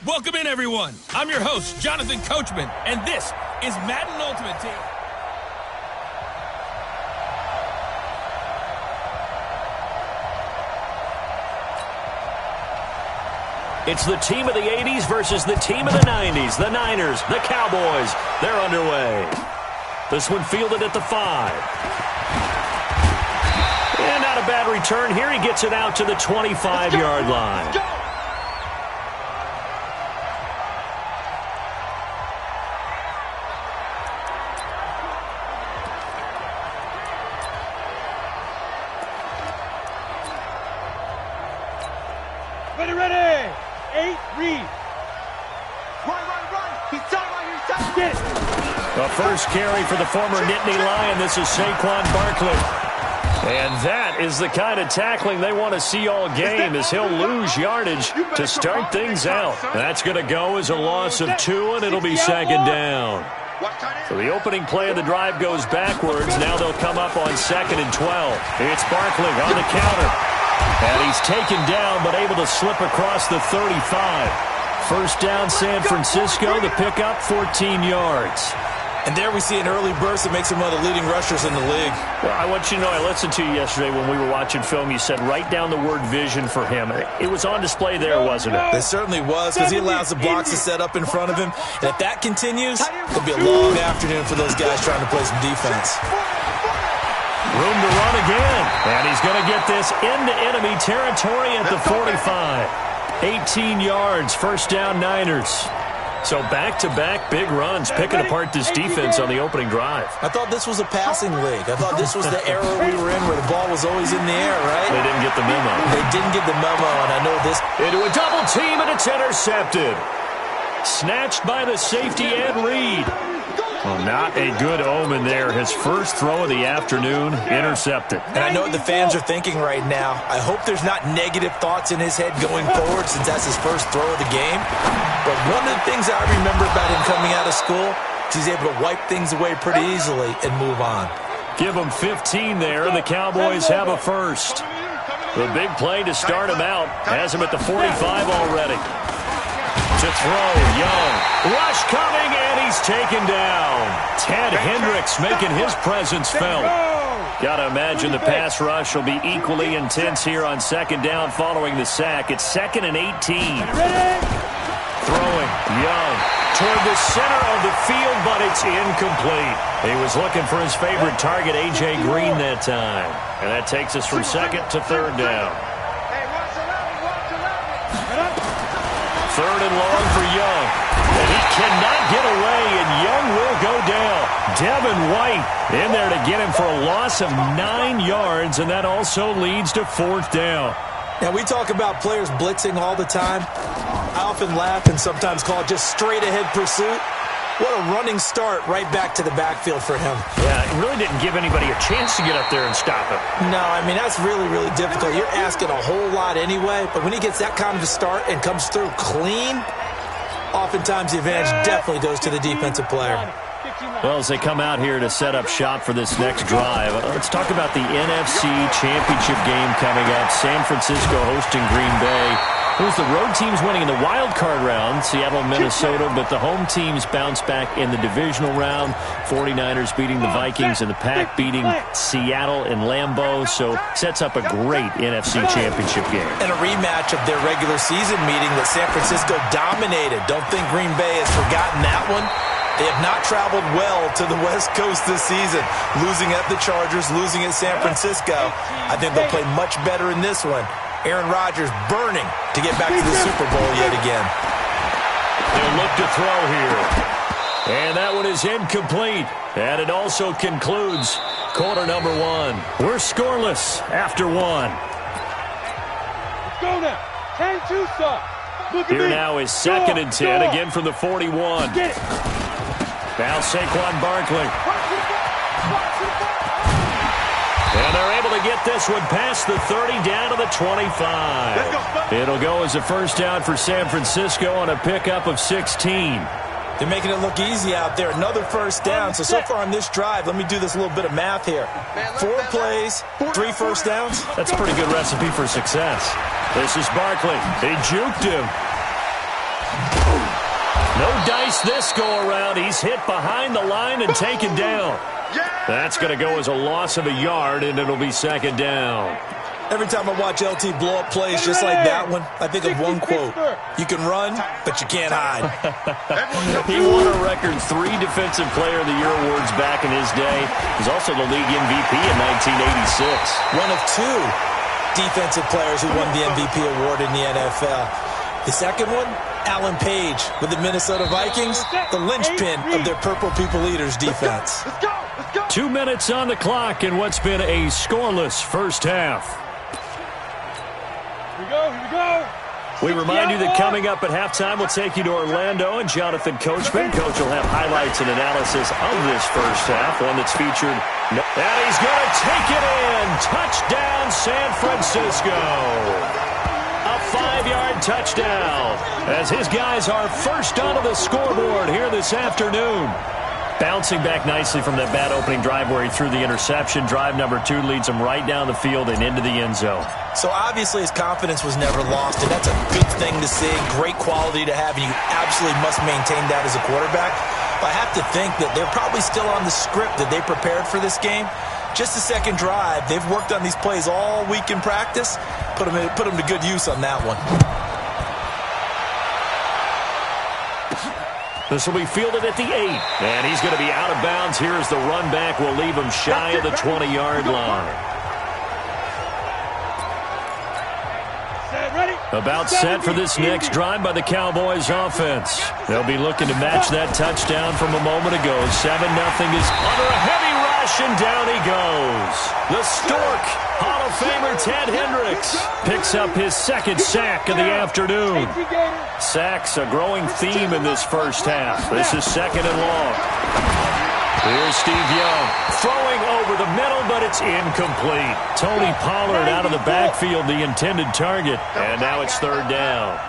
Welcome in, everyone. I'm your host, Jonathan Coachman, and this is Madden Ultimate Team. It's the team of the 80s versus the team of the 90s. The Niners, the Cowboys, they're underway. This one fielded at the 5. And not a bad return here. He gets it out to the 25-yard line. Ready. 8, read. Run. He's tight. Get it. The first carry for the former Nittany Lion. This is Saquon Barkley. And that is the kind of tackling they want to see all game, as he'll lose yardage to start things out. That's going to go as a loss of 2, and it'll be second down. So the opening play of the drive goes backwards. Now they'll come up on 2nd and 12. It's Barkley on the counter. And he's taken down, but able to slip across the 35. First down, San Francisco. The pickup, 14 yards. And there we see an early burst that makes him one of the leading rushers in the league. Well, I want you to know, I listened to you yesterday when we were watching film. You said write down the word vision for him. It was on display there, wasn't it? It certainly was, because he allows the blocks to set up in front of him. And if that continues, it'll be a long afternoon for those guys trying to play some defense. Room to run again. And he's going to get this into enemy territory at the 45. 18 yards, first down Niners. So back-to-back big runs, picking apart this defense on the opening drive. I thought this was a passing league. I thought this was the era we were in where the ball was always in the air, right? They didn't get the memo. They didn't get the memo, and I know this. Into a double team, and it's intercepted. Snatched by the safety, Ed Reed. Well, not a good omen there. His first throw of the afternoon, intercepted. And I know what the fans are thinking right now. I hope there's not negative thoughts in his head going forward, since that's his first throw of the game. But one of the things I remember about him coming out of school is he's able to wipe things away pretty easily and move on. Give him 15 there, and the Cowboys have a first. The big play to start him out has him at the 45 already. To throw, Young. Rush coming, and he's taken down. Ted Hendricks making his presence felt. Got to imagine the pass rush will be equally intense here on second down following the sack. It's 2nd and 18. Throwing, Young. Toward the center of the field, but it's incomplete. He was looking for his favorite target, A.J. Green, that time. And that takes us from 2nd to 3rd down. 3rd and long for Young. And he cannot get away, and Young will go down. Devin White in there to get him for a loss of 9 yards, and that also leads to 4th down. Now, we talk about players blitzing all the time. I often laugh and sometimes call it just straight-ahead pursuit. What a running start right back to the backfield for him. Yeah, it really didn't give anybody a chance to get up there and stop him. No, I mean, that's really, really difficult. You're asking a whole lot anyway, but when he gets that kind of a start and comes through clean, oftentimes the advantage definitely goes to the defensive player. Well, as they come out here to set up shop for this next drive, let's talk about the NFC Championship game coming up. San Francisco hosting Green Bay. It was the road teams winning in the wild card round, Seattle, Minnesota, but the home teams bounced back in the divisional round. 49ers beating the Vikings and the Pack beating Seattle in Lambeau, so sets up a great NFC Championship game. And a rematch of their regular season meeting that San Francisco dominated. Don't think Green Bay has forgotten that one. They have not traveled well to the West Coast this season, losing at the Chargers, losing at San Francisco. I think they'll play much better in this one. Aaron Rodgers burning to get back to the Super Bowl yet again. They'll look to throw here. And that one is incomplete. And it also concludes quarter number 1. We're scoreless after 1. Let's go now. 10-2 stop. Here now is 2nd and 10, again from the 41. Get it. Now Saquon Barkley. And they're able to get this one past the 30 down to the 25. It'll go as a first down for San Francisco on a pickup of 16. They're making it look easy out there. Another first down. So far on this drive, let me do this little bit of math here. 4 plays, 3 first downs. That's a pretty good recipe for success. This is Barkley. They juked him. No dice this go-around. He's hit behind the line and taken down. That's going to go as a loss of a yard, and it'll be second down. Every time I watch LT blow up plays just like that one, I think of one quote. You can run, but you can't hide. He won a record 3 Defensive Player of the Year awards back in his day. He was also the league MVP in 1986. One of 2 defensive players who won the MVP award in the NFL. The second one, Alan Page with the Minnesota Vikings, the linchpin of their Purple People Eaters defense. 2 minutes on the clock in what's been a scoreless first half. Here we go. We remind you that coming up at halftime, we'll take you to Orlando and Jonathan Coachman. Coach will have highlights and analysis of this first half, one that's featured. And he's going to take it in. Touchdown, San Francisco. A 5-yard touchdown as his guys are first onto the scoreboard here this afternoon. Bouncing back nicely from that bad opening drive where he threw the interception. Drive number 2 leads him right down the field and into the end zone. So obviously his confidence was never lost, and that's a good thing to see. Great quality to have, and you absolutely must maintain that as a quarterback. But I have to think that they're probably still on the script that they prepared for this game. Just the second drive, they've worked on these plays all week in practice. Put them to good use on that one. This will be fielded at the 8, and he's going to be out of bounds. Here as the run back will leave him shy of the 20-yard line. About set for this next drive by the Cowboys offense. They'll be looking to match that touchdown from a moment ago. 7-0 is under a heavy rush, and down he goes. The Stork, Hall of Famer Ted Hendricks, picks up his second sack of the afternoon. Sacks a growing theme in this first half. This is second and long. Here's Steve Young throwing over the middle, but it's incomplete. Tony Pollard out of the backfield, the intended target. And now it's third down.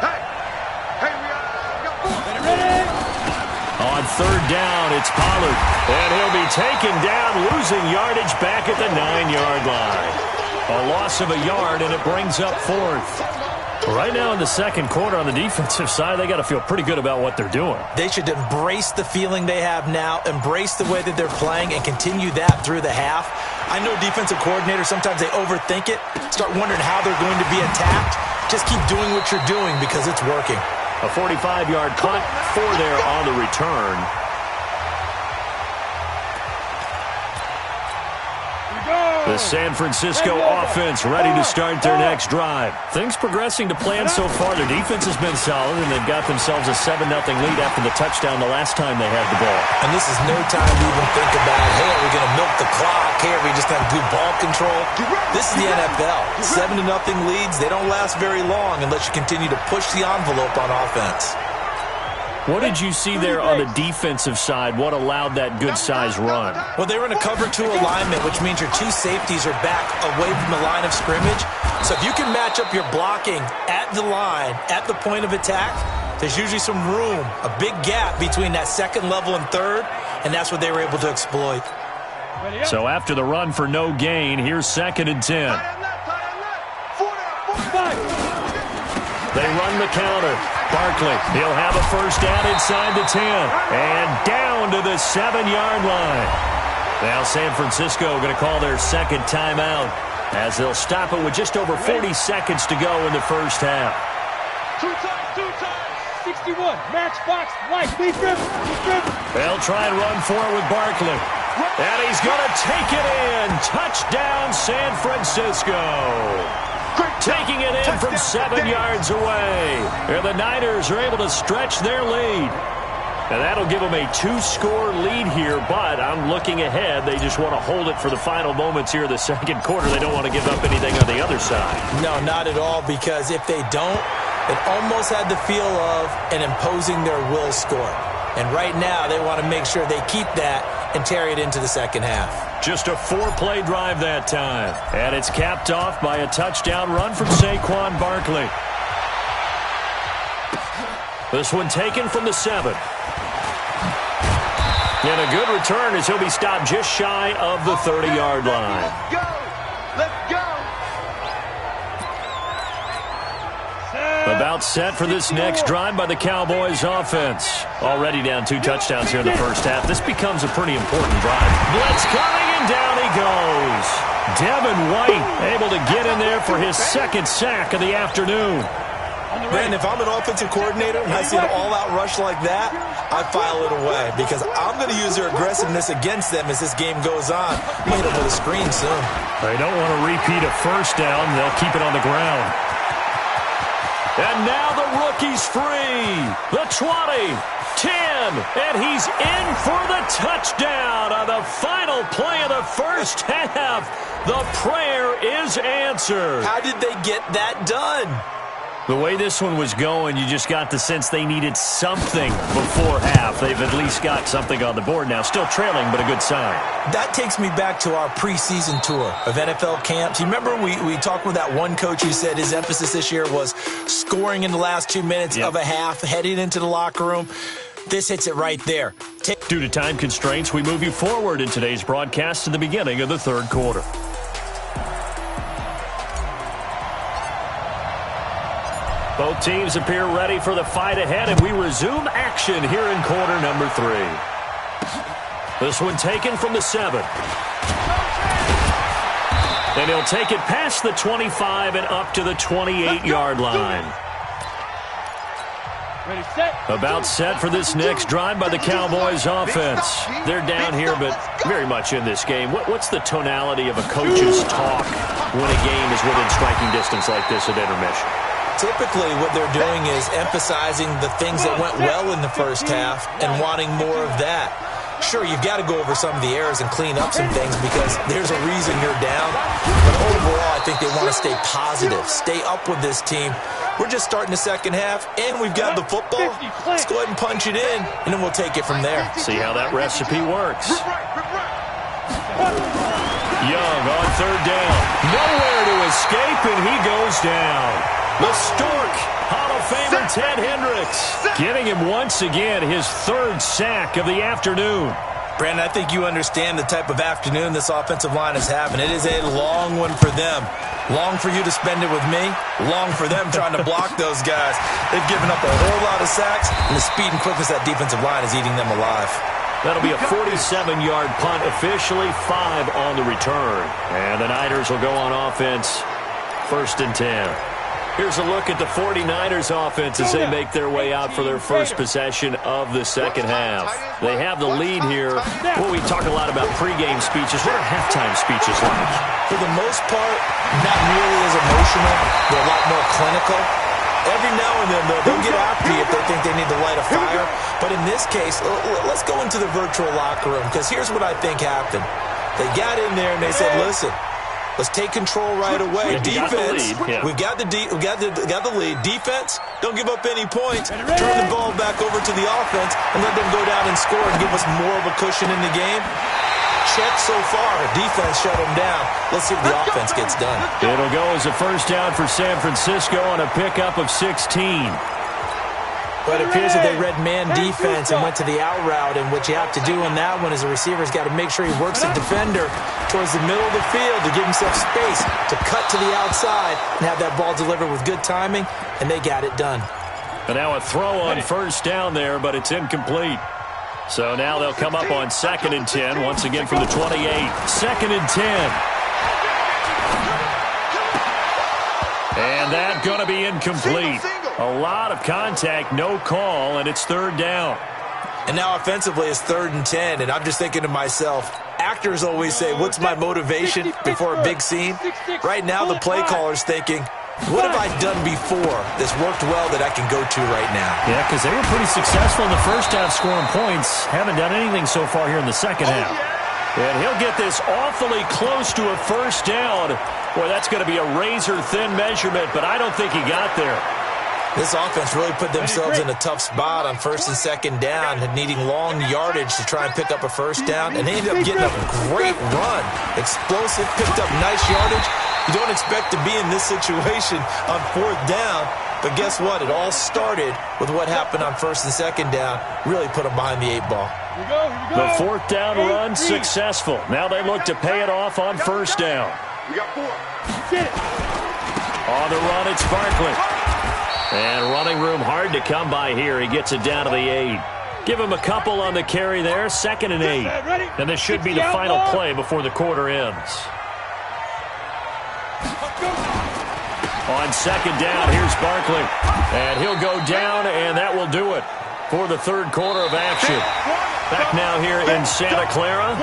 On third down, it's Pollard. And he'll be taken down, losing yardage back at the 9-yard line. A loss of a yard, and it brings up fourth. Right now in the second quarter on the defensive side, they got to feel pretty good about what they're doing. They should embrace the feeling they have now, embrace the way that they're playing, and continue that through the half. I know defensive coordinators, sometimes they overthink it, start wondering how they're going to be attacked. Just keep doing what you're doing because it's working. A 45-yard punt, 4 there on the return. The San Francisco offense ready to start their next drive. Things progressing to plan so far. Their defense has been solid, and they've got themselves a 7-0 lead after the touchdown the last time they had the ball. And this is no time to even think about, hey, are we going to milk the clock? Hey, are we just going to do ball control? This is the NFL. 7-0 leads, they don't last very long unless you continue to push the envelope on offense. What did you see there on the defensive side? What allowed that good-sized run? Well, they were in a cover 2 alignment, which means your 2 safeties are back away from the line of scrimmage. So if you can match up your blocking at the line, at the point of attack, there's usually some room, a big gap between that second level and third, and that's what they were able to exploit. So after the run for no gain, here's 2nd and 10. They run the counter. Barkley, he'll have a first down inside the 10. And down to the 7-yard line. Now San Francisco going to call their second timeout as they'll stop it with just over 40 seconds to go in the first half. 61, matchbox, right, lead driven. They'll try and run for it with Barkley. And he's going to take it in. Touchdown, San Francisco. Taking it in from 7 yards away. And the Niners are able to stretch their lead. And that'll give them a 2-score lead here, but I'm looking ahead. They just want to hold it for the final moments here of the second quarter. They don't want to give up anything on the other side. No, not at all, because if they don't, it almost had the feel of an imposing their will score. And right now, they want to make sure they keep that and carry it into the second half. Just a 4-play drive that time. And it's capped off by a touchdown run from Saquon Barkley. This one taken from the 7. And a good return as he'll be stopped just shy of the 30-yard line. Let's go. About About set for this next drive by the Cowboys offense. Already down 2 touchdowns here in the first half. This becomes a pretty important drive. Blitz coming, and down he goes. Devin White able to get in there for his second sack of the afternoon. Man, if I'm an offensive coordinator and I see an all-out rush like that, I file it away because I'm going to use their aggressiveness against them as this game goes on. I'm going to hit them with a screen soon. They don't want to repeat a first down. They'll keep it on the ground. And now the rookie's free. The 20, 10, and he's in for the touchdown on the final play of the first half. The prayer is answered. How did they get that done? The way this one was going, you just got the sense they needed something before half. They've at least got something on the board now. Still trailing, but a good sign. That takes me back to our preseason tour of NFL camps. You remember we talked with that one coach who said his emphasis this year was scoring in the last 2 minutes of a half, heading into the locker room. This hits it right there. Due to time constraints, we move you forward in today's broadcast to the beginning of the third quarter. Both teams appear ready for the fight ahead, and we resume action here in quarter number 3. This one taken from the 7. And he'll take it past the 25 and up to the 28-yard line. Ready, set. About set for this next drive by the Cowboys offense. They're down here, but very much in this game. What's the tonality of a coach's talk when a game is within striking distance like this at intermission? Typically, what they're doing is emphasizing the things that went well in the first half and wanting more of that. Sure, you've got to go over some of the errors and clean up some things because there's a reason you're down. But overall, I think they want to stay positive, stay up with this team. We're just starting the second half, and we've got the football. Let's go ahead and punch it in, and then we'll take it from there. See how that recipe works. Young on third down. Nowhere to escape, and he goes down. The Stork, Hall of Famer Ted Hendricks, getting him once again his third sack of the afternoon. Brandon, I think you understand the type of afternoon this offensive line is having. It is a long one for them. Long for you to spend it with me. Long for them trying to block those guys. They've given up a whole lot of sacks, and the speed and quickness of that defensive line is eating them alive. That'll be a 47-yard punt, officially 5 on the return. And the Niners will go on offense, 1st and 10. Here's a look at the 49ers offense as they make their way out for their first possession of the second half. They have the lead here. Well, we talk a lot about pregame speeches. What are halftime speeches like? For the most part, not nearly as emotional. They're a lot more clinical. Every now and then, they'll get after you if they think they need to light a fire. But in this case, let's go into the virtual locker room because here's what I think happened. They got in there and they said, listen, let's take control right away. Defense, we've got the lead. Defense, don't give up any points. Turn the ball back over to the offense and let them go down and score and give us more of a cushion in the game. Check so far. Defense shut them down. Let's see if the offense gets done. It'll go as a first down for San Francisco on a pickup of 16. But it appears that they read man defense and went to the out route, and what you have to do in that one is a receiver's got to make sure he works the defender towards the middle of the field to give himself space to cut to the outside and have that ball delivered with good timing, and they got it done. And now a throw on first down there, but it's incomplete. So now they'll come up on 2nd and 10, once again from the 28. 2nd and 10. And that's going to be incomplete. A lot of contact, no call, and it's 3rd down. And now offensively it's 3rd and 10, and I'm just thinking to myself, actors always say, what's my motivation before a big scene? Right now the play caller's thinking, what have I done before that's worked well that I can go to right now? Yeah, because they were pretty successful in the first half scoring points. Haven't done anything so far here in the second half. And he'll get this awfully close to a first down. Boy, that's going to be a razor-thin measurement, but I don't think he got there. This offense really put themselves in a tough spot on 1st and 2nd down, needing long yardage to try and pick up a first down, and they ended up getting a great run. Explosive, picked up nice yardage. You don't expect to be in this situation on 4th down, but guess what? It all started with what happened on 1st and 2nd down. Really put them behind the 8 ball. Here we go. The 4th down run successful. Now they look to pay it off on 1st down. Get it. On the run, it's Barkley. And running room hard to come by here. He gets it down to the 8. Give him a couple on the carry there. 2nd and 8. And this should be the final play before the quarter ends. On 2nd down, here's Barkley. And he'll go down, and that will do it for the 3rd quarter of action. Back now here in Santa Clara.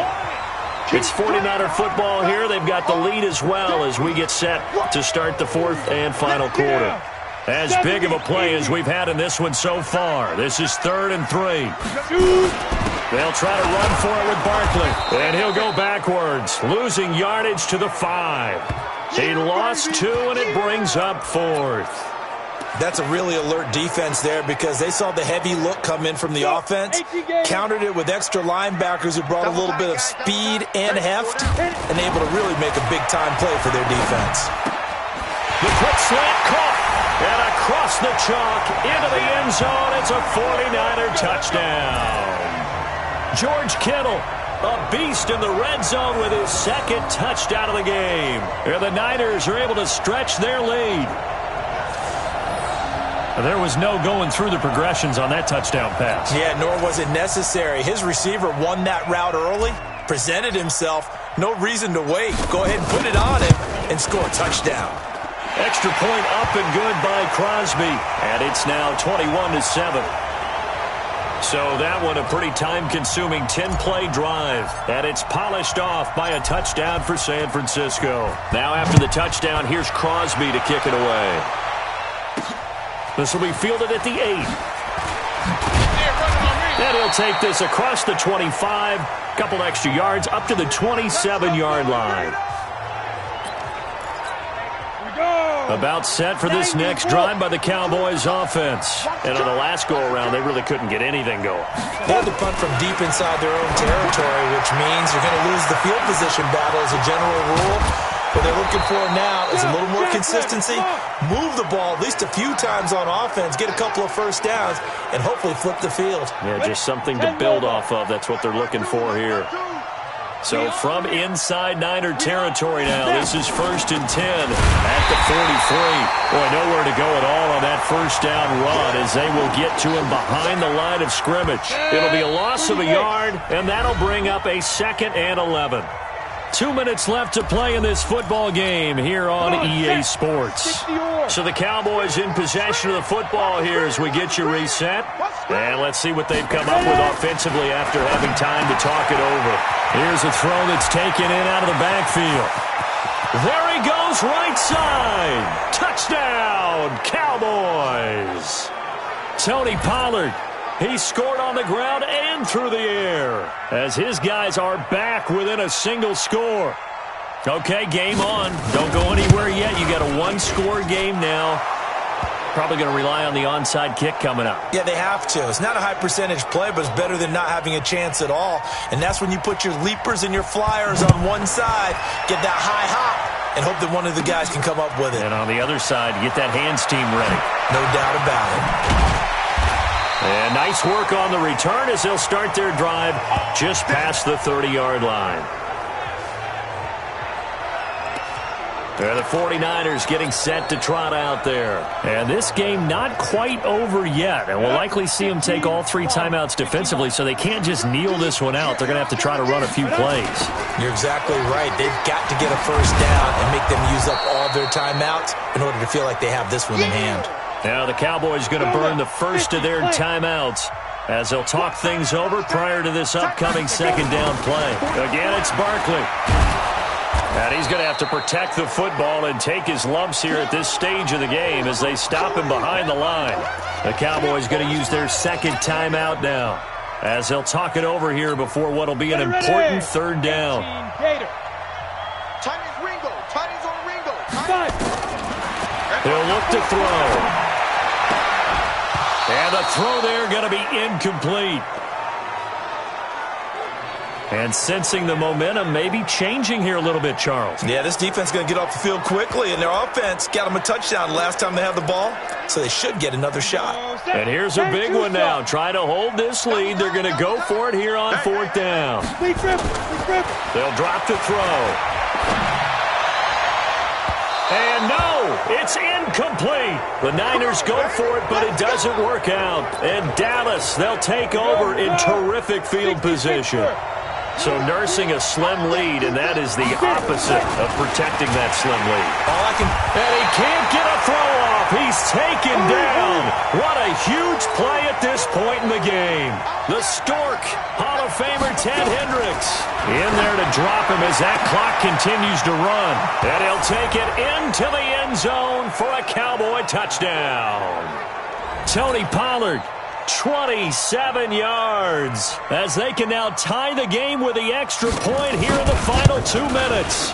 It's 49er football here. They've got the lead as well as we get set to start the 4th and final quarter. As big of a play as we've had in this one so far. This is 3rd and 3. They'll try to run for it with Barkley. And he'll go backwards, losing yardage to the 5. He lost 2, and it brings up 4th. That's a really alert defense there because they saw the heavy look come in from the offense, countered it with extra linebackers who brought a little bit of speed and heft, and able to really make a big-time play for their defense. The quick slant caught, and across the chalk into the end zone. It's a 49er touchdown. George Kittle, a beast in the red zone with his 2nd touchdown of the game. And the Niners are able to stretch their lead. There was no going through the progressions on that touchdown pass. Yeah, nor was it necessary. His receiver won that route early, presented himself. No reason to wait. Go ahead and put it on him and score a touchdown. Extra point up and good by Crosby. And it's now 21-7. So that one a pretty time-consuming 10-play drive. And it's polished off by a touchdown for San Francisco. Now after the touchdown, here's Crosby to kick it away. This will be fielded at the 8. And he'll take this across the 25. Couple extra yards up to the 27-yard line. About set for this next drive by the Cowboys offense. And on the last go-around, they really couldn't get anything going. They had to punt from deep inside their own territory, which means you're going to lose the field position battle as a general rule. What they're looking for now is a little more consistency, move the ball at least a few times on offense, get a couple of first downs, and hopefully flip the field. Yeah, just something to build off of. That's what they're looking for here. So from inside Niner territory now, this is 1st and 10 at the 43. Boy, nowhere to go at all on that first down run as they will get to him behind the line of scrimmage. It'll be a loss of a yard, and that'll bring up a 2nd and 11. 2 minutes left to play in this football game here on EA Sports. So the Cowboys in possession of the football here as we get you reset. And let's see what they've come up with offensively after having time to talk it over. Here's a throw that's taken in out of the backfield. There he goes, right side. Touchdown, Cowboys. Tony Pollard. He scored on the ground and through the air as his guys are back within a single score. Okay, game on. Don't go anywhere yet. You got a one-score game now. Probably going to rely on the onside kick coming up. Yeah, they have to. It's not a high-percentage play, but it's better than not having a chance at all. And that's when you put your leapers and your flyers on one side, get that high hop, and hope that one of the guys can come up with it. And on the other side, get that hands team ready. No doubt about it. And nice work on the return as they'll start their drive just past the 30-yard line. They're the 49ers getting set to trot out there. And this game not quite over yet. And we'll likely see them take all 3 timeouts defensively, so they can't just kneel this one out. They're going to have to try to run a few plays. You're exactly right. They've got to get a first down and make them use up all their timeouts in order to feel like they have this one in hand. Now the Cowboys going to burn the first of their timeouts as they'll talk things over prior to this upcoming second down play. Again, it's Barkley. And he's going to have to protect the football and take his lumps here at this stage of the game as they stop him behind the line. The Cowboys going to use their second timeout now as they'll talk it over here before what will be an important third down. He'll look to throw. And the throw there going to be incomplete. And sensing the momentum maybe changing here a little bit, Charles. Yeah, this defense is going to get off the field quickly, and their offense got them a touchdown last time they had the ball, so they should get another shot. And here's a big one now. Trying to hold this lead. They're going to go for it here on 4th down. They'll drop the throw. And no, it's incomplete. The Niners go for it, but it doesn't work out. And Dallas, they'll take over in terrific field position. So nursing a slim lead, and that is the opposite of protecting that slim lead. And he can't get a throw off. He's taken down. What a huge play at this point in the game. The Stork, Hall of Famer Ted Hendricks, in there to drop him as that clock continues to run. And he'll take it into the end zone for a Cowboy touchdown. Tony Pollard, 27 yards, as they can now tie the game with the extra point here in the final 2 minutes.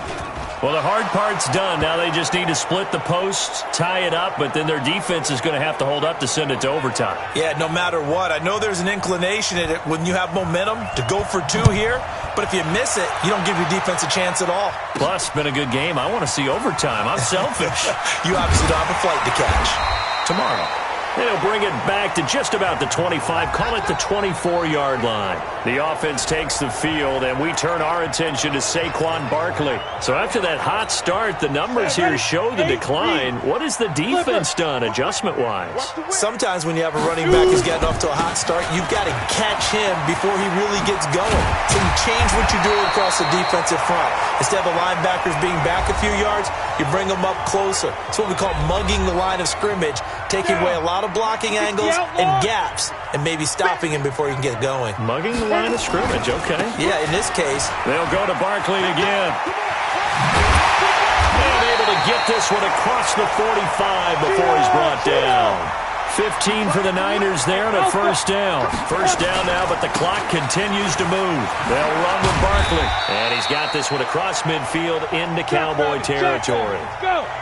Well, the hard part's done. Now they just need to split the posts, tie it up, but then their defense is going to have to hold up to send it to overtime. Yeah, no matter what. I know there's an inclination in it when you have momentum to go for 2 here, but if you miss it, you don't give your defense a chance at all. Plus, been a good game. I want to see overtime. I'm selfish. You obviously don't have a flight to catch. Tomorrow. They'll bring it back to just about the 25, call it the 24-yard line. The offense takes the field, and we turn our attention to Saquon Barkley. So after that hot start, the numbers here show the decline. What has the defense done adjustment-wise? Sometimes when you have a running back who's getting off to a hot start, you've got to catch him before he really gets going. So you change what you're doing across the defensive front. Instead of the linebackers being back a few yards, you bring them up closer. It's what we call mugging the line of scrimmage, taking away a lot of blocking angles and gaps, and maybe stopping him before he can get going. Mugging the line of scrimmage, okay. Yeah, in this case. They'll go to Barkley again. And able to get this one across the 45 before he's brought down. 15 for the Niners there and a first down. First down now, but the clock continues to move. They'll run with Barkley. And he's got this one across midfield into Cowboy territory.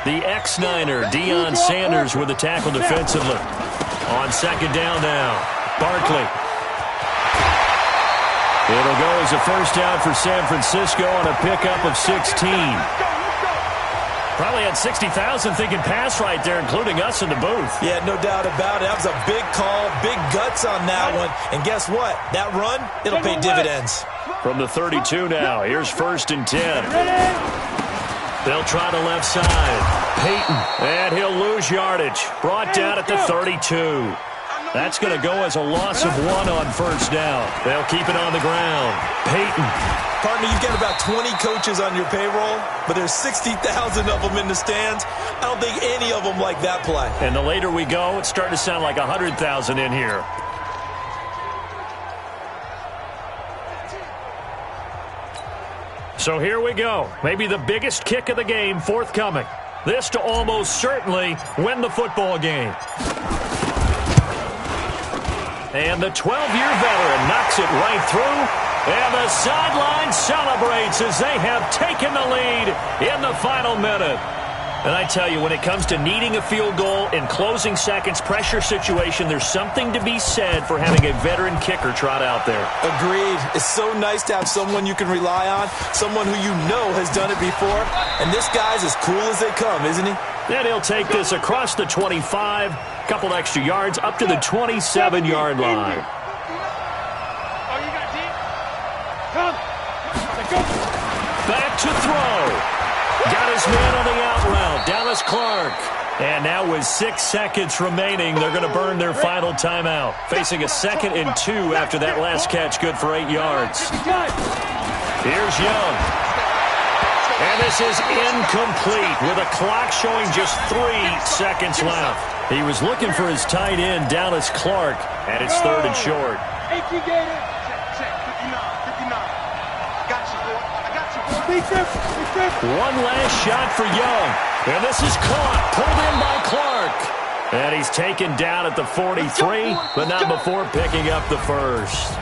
The ex-Niner, Deion Sanders, with the tackle defensively. On second down now, Barkley. It'll go as a first down for San Francisco on a pickup of 16. Probably had 60,000 thinking pass right there, including us in the booth. Yeah, no doubt about it. That was a big call, big guts on that one. And guess what? That run, it'll pay dividends. From the 32 now, here's first and 10. They'll try the left side. Peyton, and he'll lose yardage. Brought down at the 32. That's going to go as a loss of 1 on first down. They'll keep it on the ground. Peyton. Partner, you've got about 20 coaches on your payroll, but there's 60,000 of them in the stands. I don't think any of them like that play. And the later we go, it's starting to sound like 100,000 in here. So here we go. Maybe the biggest kick of the game forthcoming. This to almost certainly win the football game. And the 12-year veteran knocks it right through. And the sideline celebrates as they have taken the lead in the final minute. And I tell you, when it comes to needing a field goal in closing seconds, pressure situation, there's something to be said for having a veteran kicker trot out there. Agreed. It's so nice to have someone you can rely on, someone who you know has done it before. And this guy's as cool as they come, isn't he? Then he'll take this across the 25, couple extra yards, up to the 27-yard line. Back to throw. Got his man on the out route, Dallas Clark. And now with 6 seconds remaining, they're going to burn their final timeout. Facing a 2nd and 2 after that last catch, good for 8 yards. Here's Young. And this is incomplete with a clock showing just 3 seconds left. He was looking for his tight end, Dallas Clark, and it's 3rd and short. One last shot for Young. And this is caught, pulled in by Clark. And he's taken down at the 43, but not before picking up the first.